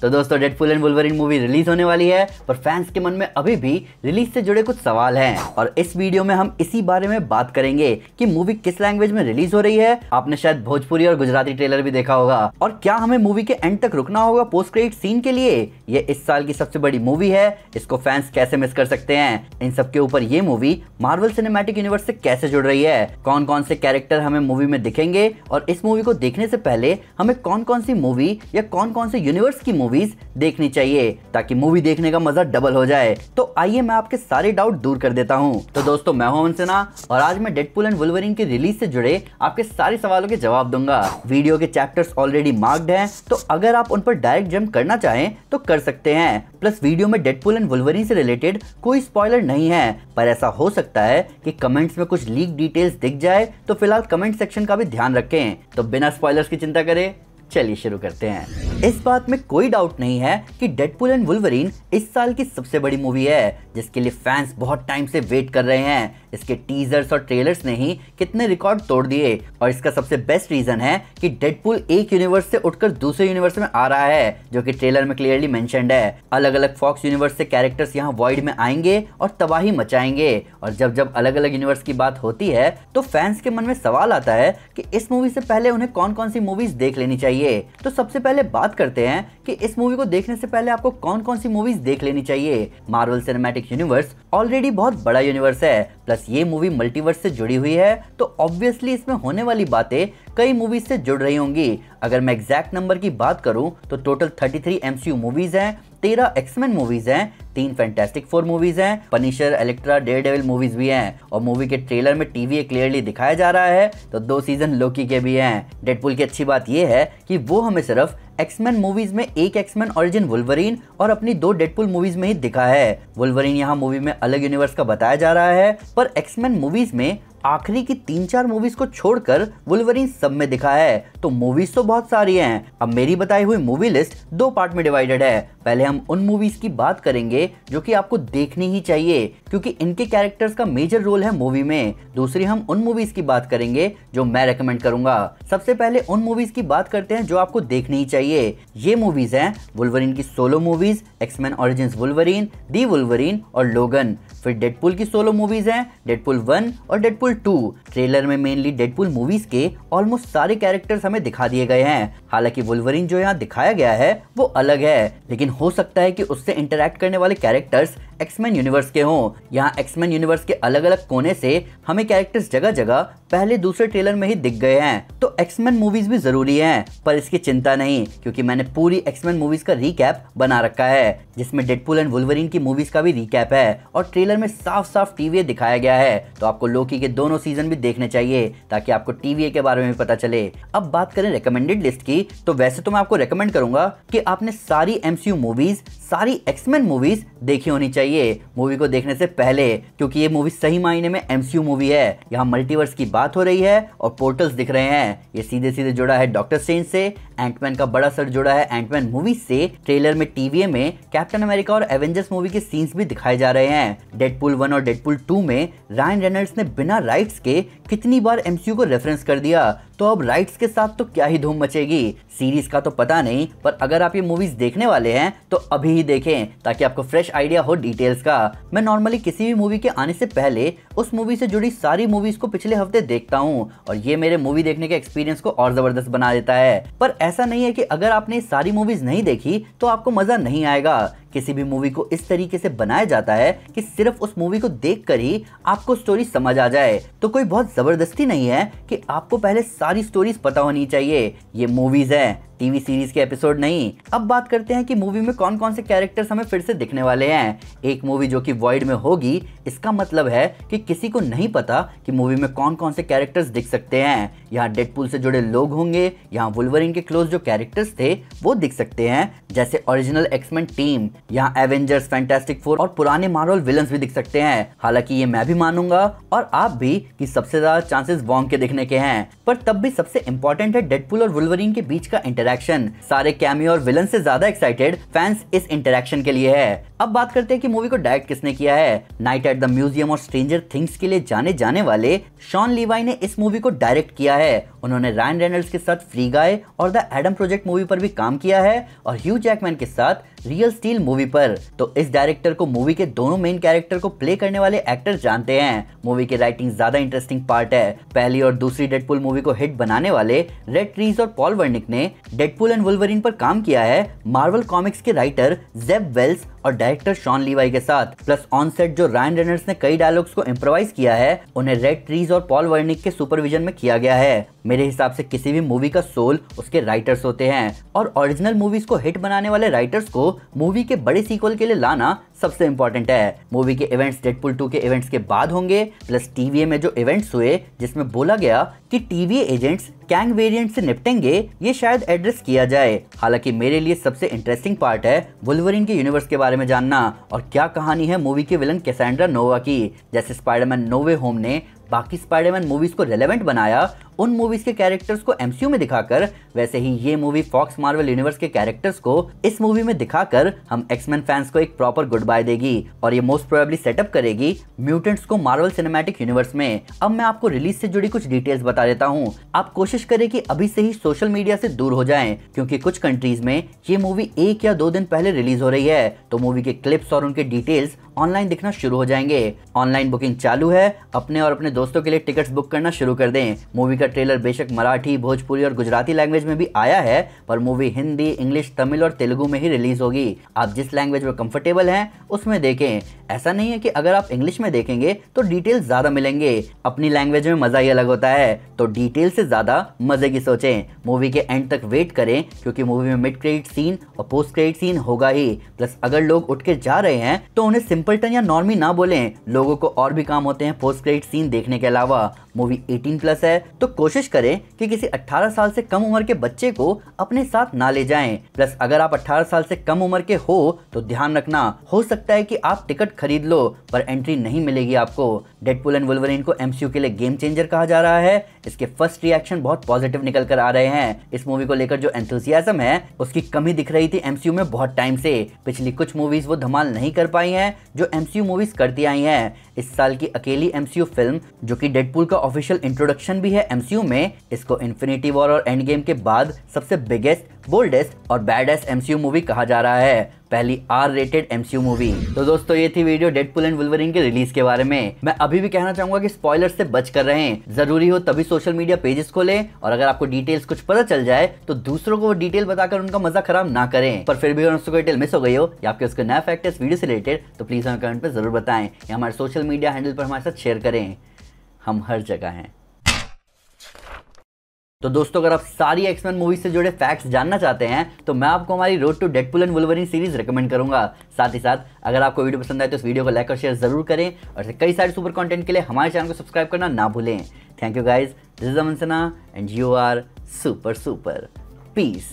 तो दोस्तों Deadpool and Wolverine movie release होने वाली है, पर फैंस के मन में अभी भी रिलीज से जुड़े कुछ सवाल हैं और इस वीडियो में हम इसी बारे में बात करेंगे कि मूवी किस लैंग्वेज में रिलीज हो रही है। आपने शायद भोजपुरी और गुजराती ट्रेलर भी देखा होगा। और क्या हमें मूवी के एंड तक रुकना होगा पोस्ट क्रेडिट सीन के लिए? ये इस साल की सबसे बड़ी मूवी है, इसको फैंस कैसे मिस कर सकते हैं? इन सब के ऊपर ये मूवी मार्वल सिनेमैटिक यूनिवर्स से कैसे जुड़ रही है, कौन कौन से कैरेक्टर हमें मूवी में दिखेंगे और इस मूवी को देखने से पहले हमें कौन कौन सी मूवी या कौन कौन से यूनिवर्स की मूवीज देखनी चाहिए ताकि मूवी देखने का मजा डबल हो जाए। तो आइए मैं आपके सारे डाउट दूर कर देता हूं। तो दोस्तों मैं हूं अमन सिन्हा और आज मैं डेडपूल एंड वुल्वरीन की रिलीज से जुड़े आपके सारे सवालों के जवाब दूंगा। वीडियो के चैप्टर्स ऑलरेडी मार्क्ड हैं, तो अगर आप उन पर डायरेक्ट जंप करना चाहें तो कर सकते हैं। प्लस वीडियो में डेडपूल एंड वुल्वरीन से रिलेटेड कोई स्पॉइलर नहीं है, पर ऐसा हो सकता है कि कमेंट्स में कुछ लीक डिटेल्स दिख जाए, तो फिलहाल कमेंट सेक्शन का भी ध्यान रखें। तो बिना स्पॉयलर्स की चिंता करें, चलिए शुरू करते हैं। इस बात में कोई डाउट नहीं है कि डेडपूल एंड वुल्वरीन इस साल की सबसे बड़ी मूवी है, जिसके लिए फैंस बहुत टाइम से वेट कर रहे हैं। इसके टीजर्स और ट्रेलर्स ने ही कितने रिकॉर्ड तोड़ दिए और इसका सबसे बेस्ट रीजन है कि डेडपूल एक यूनिवर्स से उठकर दूसरे यूनिवर्स में आ रहा है, जो कि ट्रेलर में क्लियरली मेंशन्ड है। अलग अलग फॉक्स यूनिवर्स से कैरेक्टर्स यहाँ वॉइड में आएंगे और तबाही मचाएंगे। और जब अलग अलग यूनिवर्स की बात होती है तो फैंस के मन में सवाल आता है कि इस मूवी से पहले उन्हें कौन कौन सी मूवीज देख लेनी चाहिए। तो सबसे पहले बात करते हैं कि इस मूवी को देखने से पहले आपको कौन कौन सी मूवीज देख लेनी चाहिए। मार्वल सिनेमैटिक यूनिवर्स ऑलरेडी बहुत बड़ा यूनिवर्स है, प्लस ये मूवी मल्टीवर्स से जुड़ी हुई है, तो ऑब्वियसली इसमें होने वाली बातें कई मूवीज से जुड़ रही होंगी। अगर मैं एग्जैक्ट नंबर की बात करूं तो टोटल 33 MCU मूवीज हैं, 13 एक्समैन मूवीज हैं, 3 फैंटास्टिक फोर मूवीज हैं, पनिशर, इलेक्ट्रा, डेयरडेविल मूवीज भी हैं और मूवी के ट्रेलर में TVA क्लियरली दिखाया जा रहा है, तो 2 सीजन लोकी के भी हैं। डेडपूल की अच्छी बात यह है कि वो हमें सिर्फ एक्समैन मूवीज में एक एक्समैन ओरिजिन वुल्वरीन और अपनी 2 डेडपूल मूवीज में ही दिखा है। वुल्वरीन यहाँ मूवी में अलग यूनिवर्स का बताया जा रहा है, पर एक्समैन मूवीज में आखिरी की 3-4 मूवीज को छोड़कर वुल्वरीन सब में दिखा है। तो मूवीज तो बहुत सारी हैं। अब मेरी बताई हुई मूवी लिस्ट 2 पार्ट में डिवाइडेड है। पहले हम उन मूवीज की बात करेंगे जो कि आपको देखनी ही चाहिए, क्योंकि इनके कैरेक्टर्स का मेजर रोल है मूवी में। दूसरी हम उन मूवीज की बात करेंगे जो मैं रेकमेंड करूंगा। सबसे पहले उन मूवीज की बात करते हैं जो आपको देखनी ही चाहिए। ये मूवीज हैं वुल्वरीन की solo movies, X Men Origins Wolverine, the Wolverine और लोगन। फिर डेडपूल की सोलो मूवीज हैं डेडपूल 1 और डेडपूल 2। ट्रेलर में मेनली डेडपूल मूवीज के ऑलमोस्ट सारे कैरेक्टर्स हमें दिखा दिए गए हैं। हालांकि वुल्वरीन जो यहाँ दिखाया गया है वो अलग है, लेकिन हो सकता है कि उससे इंटरैक्ट करने वाले कैरेक्टर्स एक्समैन यूनिवर्स के हों। यहाँ एक्समैन यूनिवर्स के अलग अलग कोने से हमें कैरेक्टर्स जगह जगह पहले दूसरे ट्रेलर में ही दिख गए हैं। तो एक्समैन मूवीज भी जरूरी हैं, पर इसकी चिंता नहीं, क्योंकि मैंने पूरी एक्समैन मूवीज का रीकैप बना रखा है, जिसमें डेडपूल एंड वुल्वरीन की मूवीज का भी रीकैप है और ट्रेलर में साफ साफ TVA दिखाया गया है। तो आपको लोकी के दोनों सीजन भी देखने चाहिए ताकि आपको TVA के बारे में पता चले। अब बात करें रिकमेंडेड लिस्ट की, तो वैसे तो मैं आपको रिकमेंड करूंगा कि आपने सारी MCU मूवीज, सारी एक्समैन मूवीज देखी होनी चाहिए मूवी को देखने से पहले, क्योंकि ये मूवी सही मायने में MCU मूवी है। यहाँ मल्टीवर्स की बात हो रही है और पोर्टल्स दिख रहे हैं। ये सीधे सीधे जुड़ा है डॉक्टर स्ट्रेंज से, एंटमैन का बड़ा सर जुड़ा है एंटमैन मूवी से। ट्रेलर में TVA में कैप्टन अमेरिका और एवेंजर्स मूवी के सीन्स भी दिखाए जा रहे हैं। डेडपूल 1 और डेडपूल 2 में रायन रेनॉल्ड्स ने बिना राइट्स के कितनी बार MCU को रेफरेंस कर दिया, तो अब राइट्स के साथ तो क्या ही धूम मचेगी। सीरीज का तो पता नहीं, पर अगर आप ये मूवीज देखने वाले हैं तो अभी ही देखें ताकि आपको फ्रेश आइडिया हो डिटेल्स का। मैं नॉर्मली किसी भी मूवी के आने से पहले उस मूवी से जुड़ी सारी मूवीज को पिछले हफ्ते देखता हूँ और ये मेरे मूवी देखने के एक्सपीरियंस को और जबरदस्त बना देता है। पर ऐसा नहीं है कि अगर आपने सारी मूवीज नहीं देखी तो आपको मजा नहीं आएगा। किसी भी मूवी को इस तरीके से बनाया जाता है कि सिर्फ उस मूवी को देखकर ही आपको स्टोरी समझ आ जाए। तो कोई बहुत जबरदस्ती नहीं है कि आपको पहले सारी स्टोरीज पता होनी चाहिए। ये मूवीज है, TV सीरीज के एपिसोड नहीं। अब बात करते हैं कि मूवी में कौन कौन से कैरेक्टर्स हमें फिर से दिखने वाले हैं। एक मूवी जो कि वॉइड में होगी, इसका मतलब है कि किसी को नहीं पता कि मूवी में कौन कौन से कैरेक्टर्स दिख सकते हैं। यहाँ डेडपूल से जुड़े लोग होंगे, यहाँ वुल्वरीन के क्लोज जो कैरेक्टर्स थे वो दिख सकते हैं, जैसे ओरिजिनल एक्समैन टीम। यहाँ एवेंजर्स, फैंटास्टिक फोर और पुराने मार्वल विलन्स भी दिख सकते हैं। हालांकि ये मैं भी मानूंगा और आप भी कि सबसे ज्यादा चांसेस वॉन्ग के दिखने के हैं, पर तब भी सबसे इंपॉर्टेंट है डेडपूल और वुल्वरीन के बीच का इंटरैक्शन। सारे कैमियो और विलन से ज्यादा एक्साइटेड फैंस इस इंटरैक्शन के लिए है। अब बात करते हैं कि मूवी को डायरेक्ट किसने किया है। नाइट एट द म्यूजियम और स्ट्रेंजर थिंग्स के लिए जाने जाने वाले शॉन लीवाई ने इस मूवी को डायरेक्ट किया है। उन्होंने रायन रेनल्ड्स के साथ फ्री गाय और द एडम प्रोजेक्ट मूवी पर भी काम किया है और ह्यू जैकमैन के साथ रियल स्टील मूवी पर। तो इस डायरेक्टर को मूवी के दोनों मेन कैरेक्टर को प्ले करने वाले एक्टर जानते हैं। मूवी की राइटिंग ज्यादा इंटरेस्टिंग पार्ट है। पहली और दूसरी डेडपूल मूवी को हिट बनाने वाले रेड ट्रीज और पॉल वर्निक ने डेडपूल एंड वुल्वरीन पर काम किया है मार्वल कॉमिक्स के राइटर जेब वेल्स और डायरेक्टर शॉन लीवाई के साथ। प्लस ऑन सेट जो रायन रेनल्ड्स ने कई डायलॉग्स को इम्प्रोवाइज किया है उन्हें रेड ट्रीज और पॉल वर्निक के सुपरविजन में किया गया है। मेरे हिसाब से किसी भी मूवी का सोल उसके राइटर्स होते हैं और ओरिजिनल मूवीज को हिट बनाने वाले राइटर्स को मूवी के बड़े सीक्वल के लिए लाना सबसे इंपॉर्टेंट है। मूवी के इवेंट्स डेडपूल 2 के इवेंट्स के बाद होंगे। प्लस टीवीए में जो इवेंट्स हुए जिसमें बोला गया कि टीवीए एजेंट्स कैंग वेरिएंट से निपटेंगे, ये शायद एड्रेस किया जाए। हालांकि मेरे लिए सबसे इंटरेस्टिंग पार्ट है वुल्वरीन के यूनिवर्स के बारे में जानना और क्या कहानी है मूवी के विलन कैसेंड्रा नोवा की। जैसे स्पाइडरमैन नो वे होम ने बाकी स्पाइडरमैन मूवीज को रेलेवेंट बनाया उन मूवीज के कैरेक्टर्स को एमसीयू में दिखाकर, वैसे ही ये मूवी फॉक्स मार्वल यूनिवर्स के कैरेक्टर्स को इस मूवी में दिखाकर हम एक्समैन फैंस को एक प्रॉपर गुड बाय देगी और ये मोस्ट प्रोबेबली सेटअप करेगी म्यूटेंट्स को मार्वल सिनेमैटिक यूनिवर्स में। अब मैं आपको रिलीज से जुड़ी कुछ डिटेल्स बता देता हूँ। आप कोशिश करें कि अभी से ही सोशल मीडिया से दूर हो जाएं, क्योंकि कुछ कंट्रीज में ये मूवी 1 या 2 दिन पहले रिलीज हो रही है, तो मूवी के क्लिप्स और उनके डिटेल्स ऑनलाइन दिखना शुरू हो जाएंगे। ऑनलाइन बुकिंग चालू है, अपने और अपने दोस्तों के लिए टिकट्स बुक करना शुरू कर दें। मूवी का ट्रेलर बेशक मराठी, भोजपुरी और गुजराती लैंग्वेज में भी आया है, पर मूवी हिंदी, इंग्लिश, तमिल और तेलुगु में ही रिलीज होगी। आप जिस लैंग्वेज में कंफर्टेबल हैं उसमें देखें। ऐसा नहीं है कि अगर आप इंग्लिश में देखेंगे तो डिटेल्स ज्यादा मिलेंगे। अपनी लैंग्वेज में मजा ही अलग होता है, तो डिटेल से ज्यादा मजे की सोचें। मूवी के एंड तक वेट करें, क्योंकि मूवी में मिड क्रेडिट सीन और पोस्ट क्रेडिट सीन होगा ही। प्लस अगर लोग उठ के जा रहे हैं तो उन्हें सिंपलटन या नॉर्मी ना बोलें, लोगों को और भी काम होते हैं पोस्ट क्रेडिट सीन देखने के अलावा। मूवी 18+ है, तो कोशिश करें कि किसी 18 साल से कम उम्र के बच्चे को अपने साथ ना ले जाएं। प्लस अगर आप 18 साल से कम उम्र के हो तो ध्यान रखना, हो सकता है कि आप टिकट खरीद लो पर एंट्री नहीं मिलेगी आपको। डेडपूल एंड वुल्वरीन को एमसीयू के लिए गेम चेंजर कहा जा रहा है। इसके फर्स्ट रिएक्शन बहुत पॉजिटिव निकल कर आ रहे हैं। इस मूवी को लेकर जो एंथुसियाज्म है उसकी कमी दिख रही थी एमसीयू में बहुत टाइम से। पिछली कुछ मूवीज वो धमाल नहीं कर पाई हैं जो एमसीयू मूवीज करती आई हैं। इस साल की अकेली एमसीयू फिल्म जो कि डेडपूल का ऑफिशियल इंट्रोडक्शन भी है एमसीयू में, इसको इन्फिनिटी वॉर और एंड गेम के बाद सबसे बिगेस्ट, बोल्डेस्ट और बैडेस्ट एमसीयू मूवी कहा जा रहा है। पहली R-रेटेड एमसीयू मूवी। तो दोस्तों ये थी वीडियो डेडपूल एंड वुल्वरीन के रिलीज के बारे में। मैं अभी भी कहना चाहूंगा कि स्पॉयलर्स से बच कर रहें। जरूरी हो तभी सोशल मीडिया पेजेस खोलें, और अगर आपको डिटेल्स कुछ पता चल जाए तो दूसरों को वो डिटेल बताकर उनका मजा खराब ना करें। पर फिर भी अगर उसको कोई डिटेल मिस हो गई हो या आपके उसके नया फैक्ट है इस वीडियो से रिलेटेड, तो प्लीज हमें कमेंट पर जरूर बताएं या हमारे सोशल मीडिया हैंडल पर हमारे साथ शेयर करें। हम हर जगह हैं। तो दोस्तों अगर आप सारी एक्समैन मूवी से जुड़े फैक्ट्स जानना चाहते हैं तो मैं आपको हमारी road to Deadpool and Wolverine series recommend करूंगा। साथ ही साथ अगर आपको वीडियो पसंद आए तो इस वीडियो को लाइक और शेयर जरूर करें, और कई सारे सुपर कंटेंट के लिए हमारे चैनल को सब्सक्राइब करना ना भूलें। Thank you guys, this is Aman Sinha and you are super super. Piece.